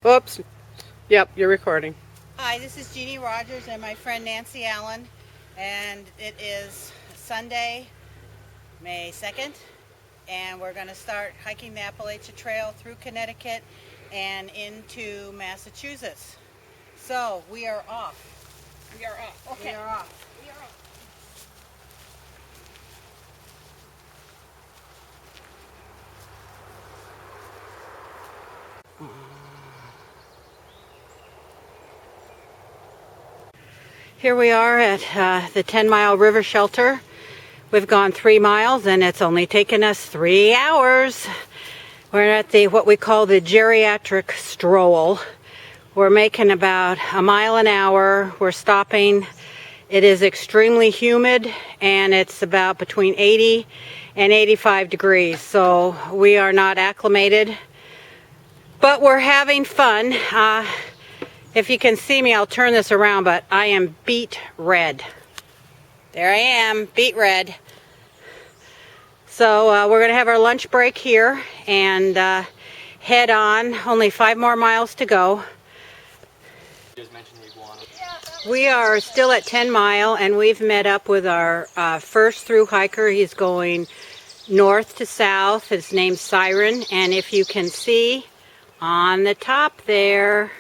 Oops. Yep, you're recording. Hi, this is Jeannie Rogers and my friend Nancy Allen, and it is Sunday, May 2nd, and we're going to start hiking the Appalachia Trail through Connecticut and into Massachusetts. So, we are off. We are off. Okay. We are off. Here we are at the 10-mile river shelter. We've gone 3 miles and it's only taken us 3 hours. We're at what we call the geriatric stroll. We're making about a mile an hour. We're stopping. It is extremely humid and it's about between 80 and 85 degrees. So we are not acclimated, but we're having fun. If you can see me, I'll turn this around, but I am beet red. There I am, beet red. So we're going to have our lunch break here and head on. Only 5 more miles to go. We are still at 10 Mile and we've met up with our first through hiker. He's going north to south. His name's Siren, and if you can see on the top there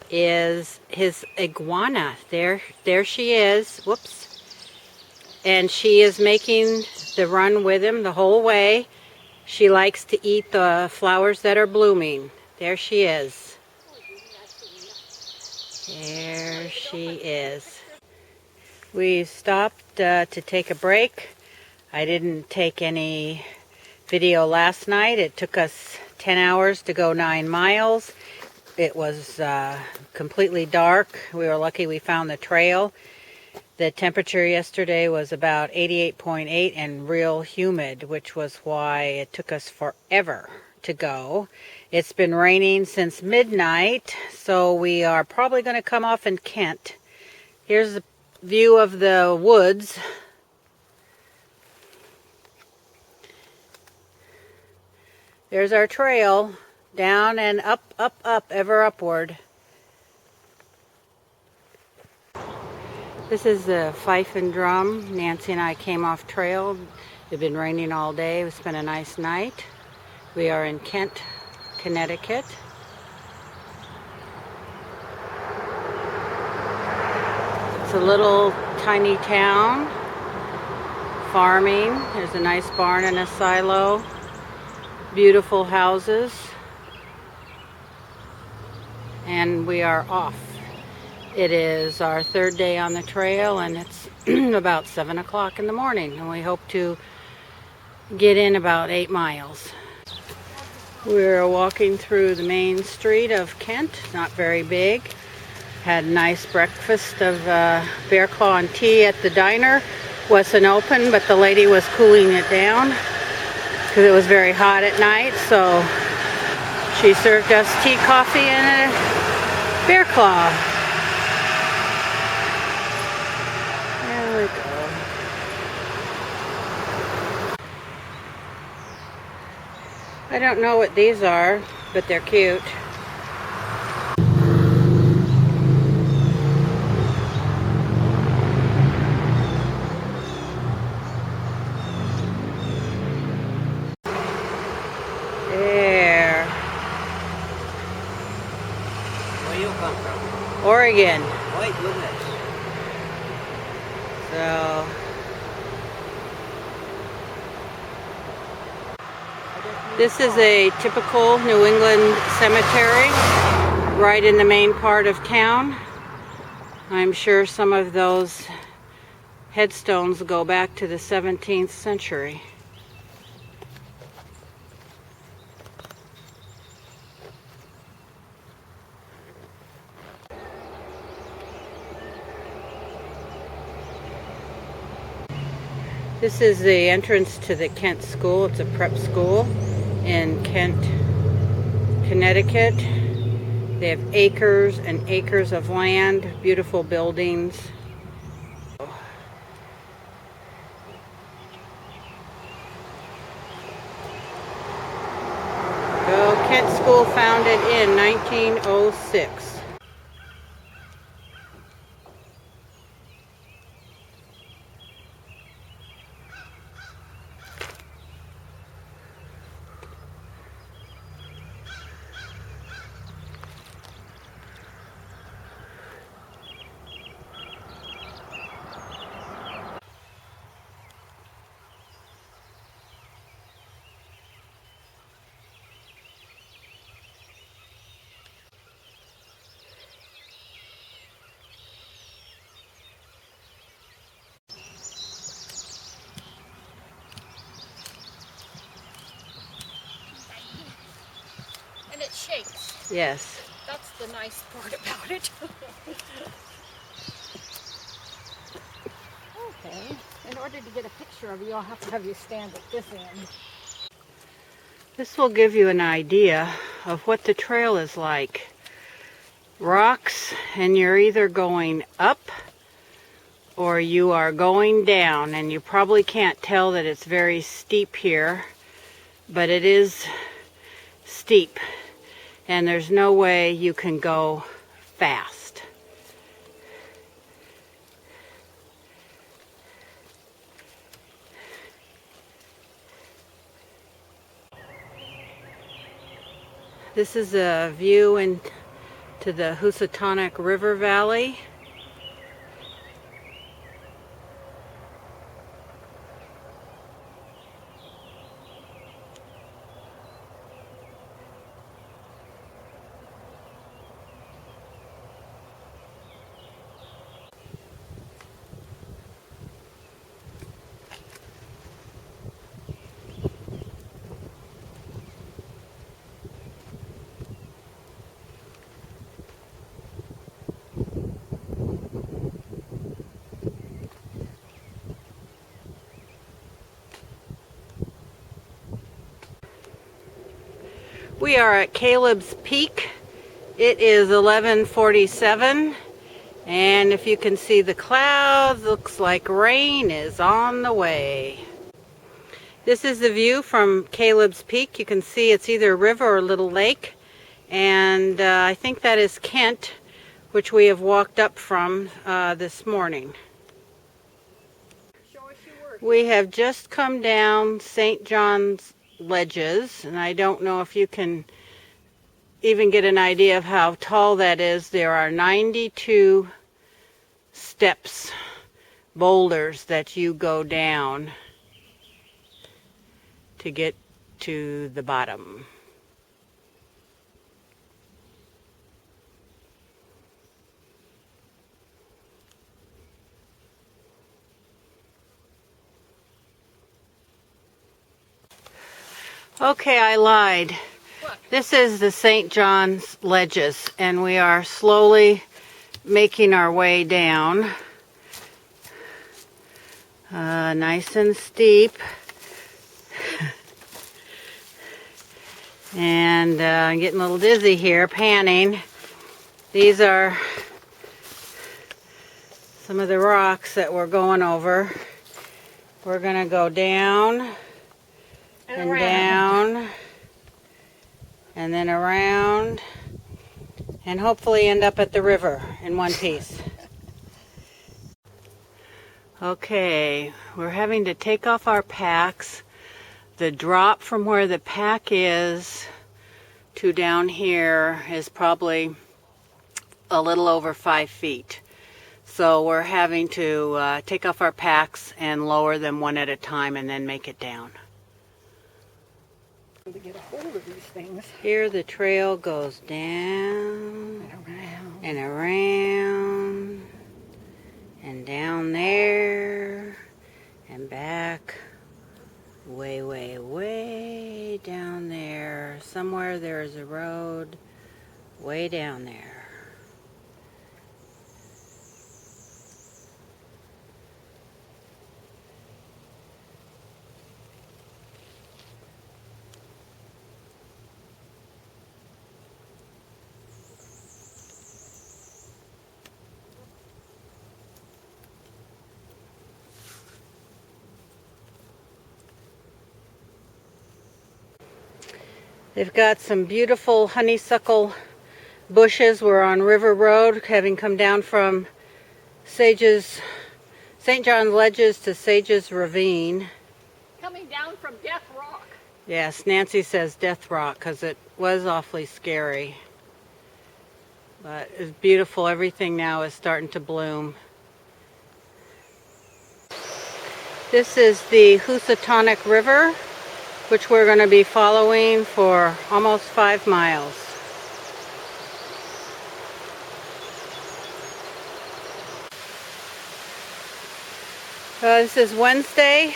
is his iguana. There she is. Whoops. And she is making the run with him the whole way. She likes to eat the flowers that are blooming. There she is. There she is. We stopped to take a break. I didn't take any video last night. It took us 10 hours to go 9 miles. It was completely dark. We were lucky we found the trail. The temperature yesterday was about 88.8 and real humid, which was why it took us forever to go. It's been raining since midnight, so we are probably going to come off in Kent. Here's a view of the woods. There's our trail. Down and up, up, up, ever upward. This is the Fife and Drum. Nancy and I came off trail. It's been raining all day. It's been a nice night. We are in Kent, Connecticut. It's a little tiny town. Farming. There's a nice barn and a silo. Beautiful houses. And we are off. It is our 3rd day on the trail and it's about 7 o'clock in the morning, and we hope to get in about 8 miles. We're walking through the main street of Kent, not very big. Had a nice breakfast of bear claw and tea at the diner. Wasn't open, but the lady was cooling it down because it was very hot at night, so she served us tea, coffee, and a bear claw. There we go. I don't know what these are, but they're cute. Oregon. My goodness. So this is a typical New England cemetery right in the main part of town. I'm sure some of those headstones go back to the 17th century. This is the entrance to the Kent School. It's a prep school in Kent, Connecticut. They have acres and acres of land, beautiful buildings. Go Kent! Kent School founded in 1906. And it shakes. Yes. That's the nice part about it. Okay. In order to get a picture of you, I'll have to have you stand at this end. This will give you an idea of what the trail is like. Rocks, and you're either going up or you are going down, and you probably can't tell that it's very steep here, but it is steep, and there's no way you can go fast. This is a view into the Housatonic River Valley. We are at Caleb's Peak. It is 11:47, and if you can see the clouds, looks like rain is on the way. This is the view from Caleb's Peak. You can see it's either a river or a little lake, and I think that is Kent, which we have walked up from this morning. Show us your work. We have just come down St. John's Ledges, and I don't know if you can even get an idea of how tall that is. There are 92 steps, boulders that you go down to get to the bottom. Okay, I lied. What? This is the St. John's Ledges, and we are slowly making our way down. Nice and steep. And I'm getting a little dizzy here, panning. These are some of the rocks that we're going over. We're going to go down and down and then around and hopefully end up at the river in one piece. Okay, we're having to take off our packs. The drop from where the pack is to down here is probably a little over 5 feet. So we're having to take off our packs and lower them one at a time and then make it down. To get a hold of these things. Here the trail goes down and around and down there and back way, way, way down there. Somewhere there is a road way down there. They've got some beautiful honeysuckle bushes. We're on River Road, having come down from St. John's Ledges to Sages Ravine. Coming down from Death Rock. Yes, Nancy says Death Rock because it was awfully scary. But it's beautiful. Everything now is starting to bloom. This is the Housatonic River, which we're going to be following for almost 5 miles. This is Wednesday,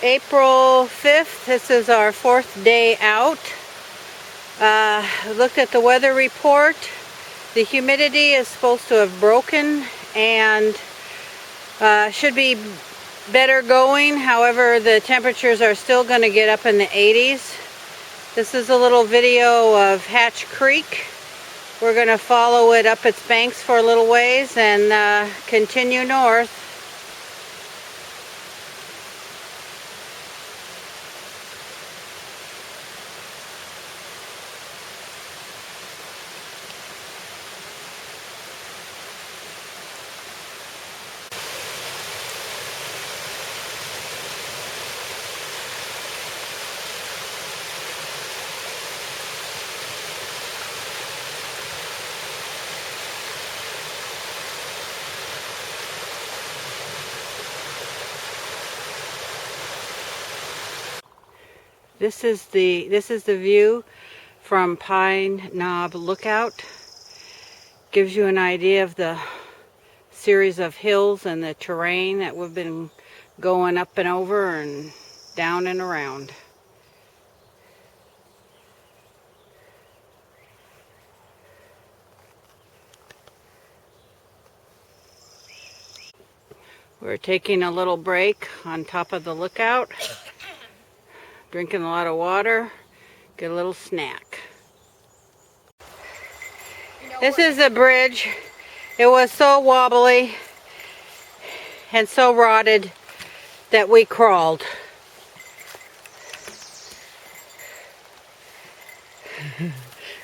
April 5th. This is our 4th day out. Looked at the weather report. The humidity is supposed to have broken and should be better going. However, the temperatures are still going to get up in the 80s. This is a little video of Hatch Creek. We're going to follow it up its banks for a little ways and continue north. This is the view from Pine Knob Lookout. Gives you an idea of the series of hills and the terrain that we've been going up and over and down and around. We're taking a little break on top of the lookout. Drinking a lot of water, get a little snack. This is the bridge. It was so wobbly and so rotted that we crawled.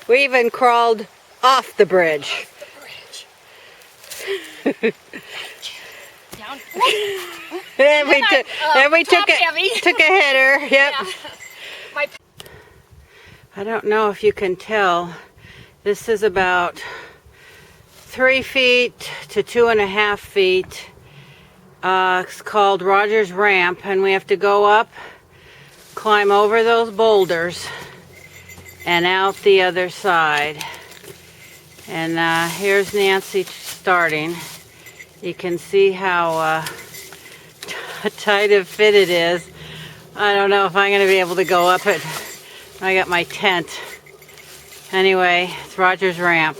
We even crawled off the bridge. Down. And we took a header. Yep. Yeah. I don't know if you can tell. This is about 3 feet to 2.5 feet. It's called Rogers Ramp, and we have to go up, climb over those boulders, and out the other side. And here's Nancy starting. You can see how tight of fit it is. I don't know if I'm going to be able to go up it. I got my tent. Anyway, it's Rogers Ramp.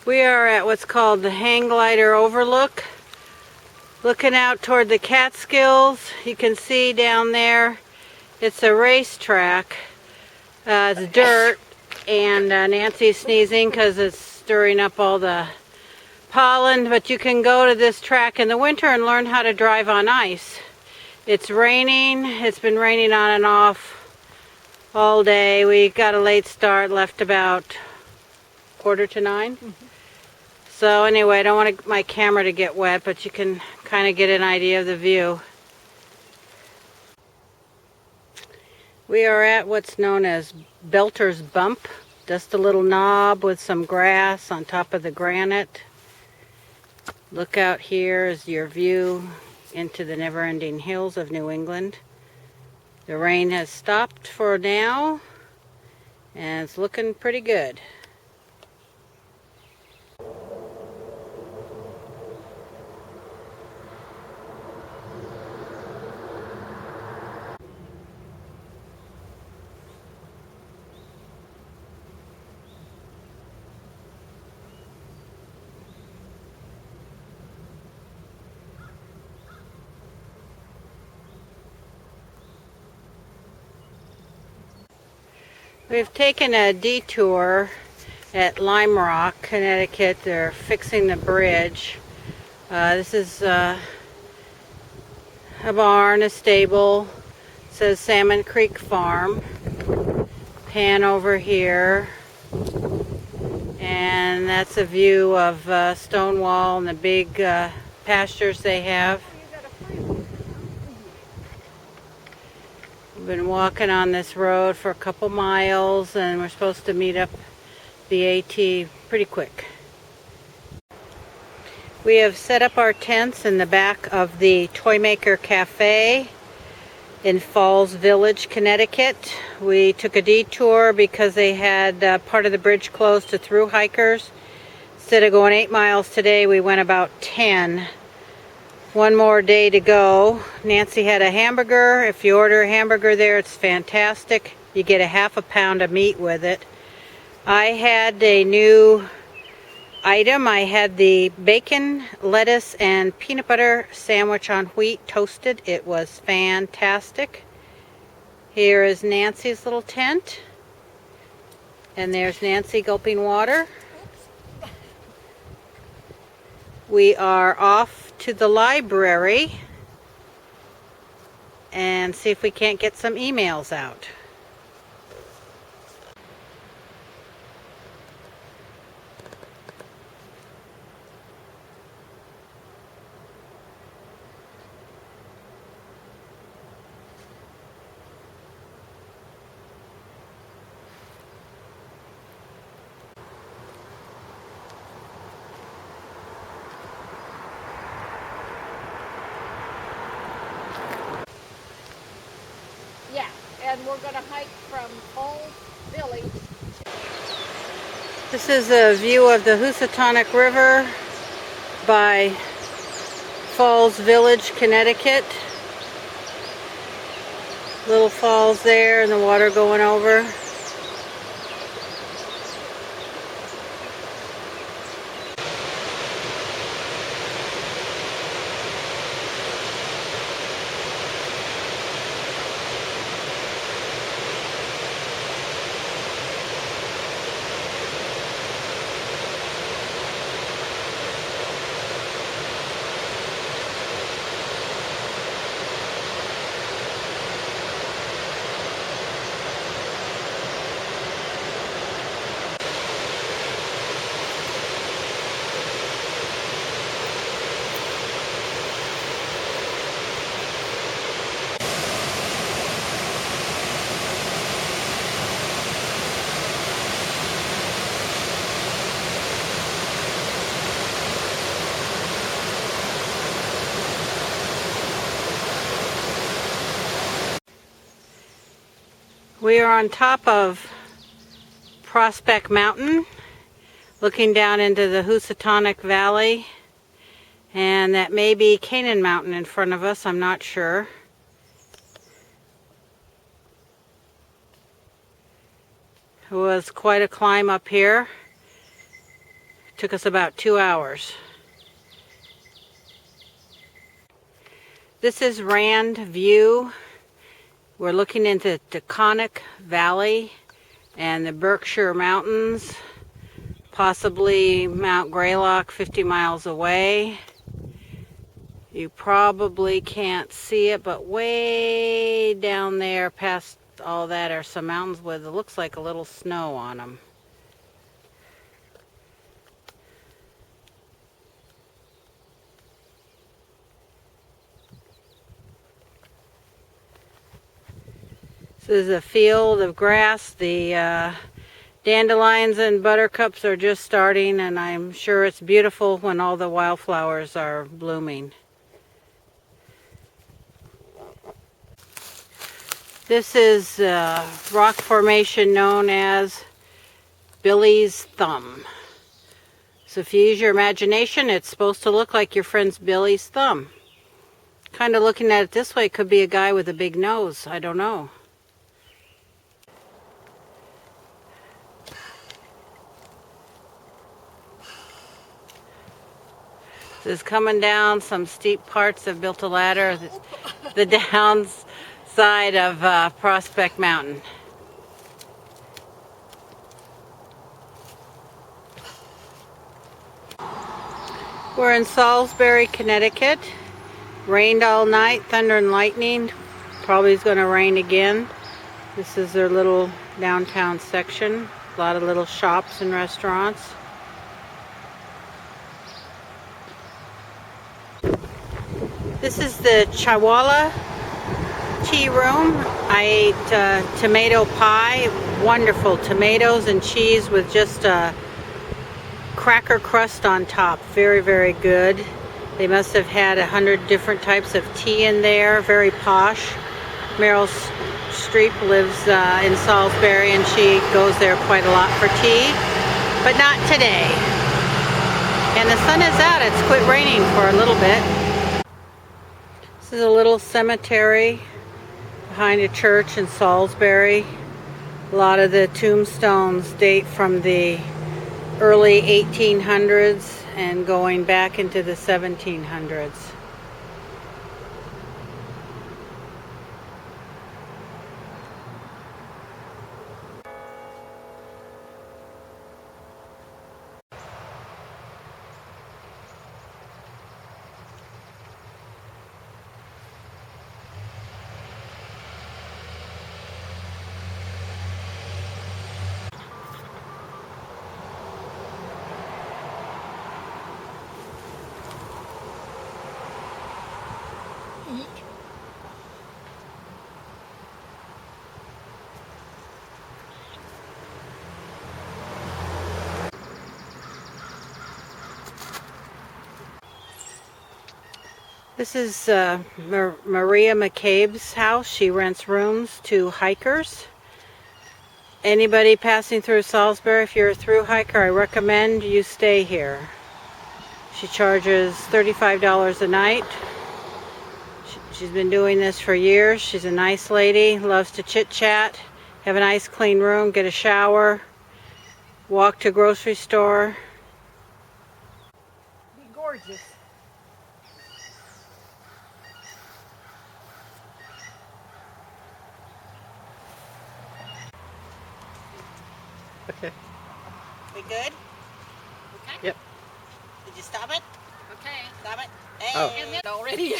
We are at what's called the Hang Glider Overlook. Looking out toward the Catskills. You can see down there, it's a racetrack. It's dirt, and Nancy's sneezing because it's stirring up all the pollen, but you can go to this track in the winter and learn how to drive on ice. It's raining. It's been raining on and off all day. We got a late start, left about 8:45. So anyway, I don't want my camera to get wet, but you can kind of get an idea of the view. We are at what's known as Belter's Bump, just a little knob with some grass on top of the granite. Look out, here is your view into the never-ending hills of New England. The rain has stopped for now, and it's looking pretty good. We've taken a detour at Lime Rock, Connecticut. They're fixing the bridge. This is a barn, a stable. It says Salmon Creek Farm. Pan over here. And that's a view of Stonewall and the big pastures they have. We've been walking on this road for a couple miles and we're supposed to meet up the AT pretty quick. We have set up our tents in the back of the Toymaker Cafe in Falls Village, Connecticut. We took a detour because they had part of the bridge closed to through hikers. Instead of going 8 miles today, we went about 10. One more day to go. Nancy had a hamburger. If you order a hamburger there, it's fantastic. You get a half a pound of meat with it. I had a new item. I had the bacon, lettuce, and peanut butter sandwich on wheat toasted. It was fantastic. Here is Nancy's little tent. And there's Nancy gulping water. We are off to the library and see if we can't get some emails out. Yeah, and we're going to hike from Old Village. This is a view of the Housatonic River by Falls Village, Connecticut. Little falls there and the water going over. We are on top of Prospect Mountain, looking down into the Housatonic Valley, and that may be Canaan Mountain in front of us, I'm not sure. It was quite a climb up here. Took us about 2 hours. This is Rand View. We're looking into Taconic Valley and the Berkshire Mountains, possibly Mount Greylock 50 miles away. You probably can't see it, but way down there past all that are some mountains with it looks like a little snow on them. This is a field of grass. The dandelions and buttercups are just starting, and I'm sure it's beautiful when all the wildflowers are blooming. This is a rock formation known as Billy's Thumb. So if you use your imagination, it's supposed to look like your friend's Billy's thumb. Kind of looking at it this way, it could be a guy with a big nose. I don't know. This is coming down some steep parts. I've built a ladder. The downside of Prospect Mountain. We're in Salisbury, Connecticut. Rained all night, thunder and lightning. Probably is going to rain again. This is their little downtown section. A lot of little shops and restaurants. This is the Chawala tea room. I ate tomato pie. Wonderful tomatoes and cheese with just a cracker crust on top. Very, very good. They must have had 100 different types of tea in there. Very posh. Meryl Streep lives in Salisbury and she goes there quite a lot for tea. But not today. And the sun is out. It's quit raining for a little bit. This is a little cemetery behind a church in Salisbury. A lot of the tombstones date from the early 1800s and going back into the 1700s. This is Maria McCabe's house. She rents rooms to hikers. Anybody passing through Salisbury, if you're a through hiker, I recommend you stay here. She charges $35 a night. She's been doing this for years. She's a nice lady, loves to chit-chat, have a nice clean room, get a shower, walk to grocery store. Be gorgeous. Okay. We good? Okay. Yep. Did you stop it? Okay. Stop it. Hey. Oh. Already.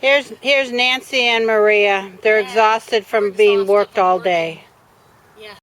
Here's Nancy and Maria. They're exhausted from being worked all day. Yeah.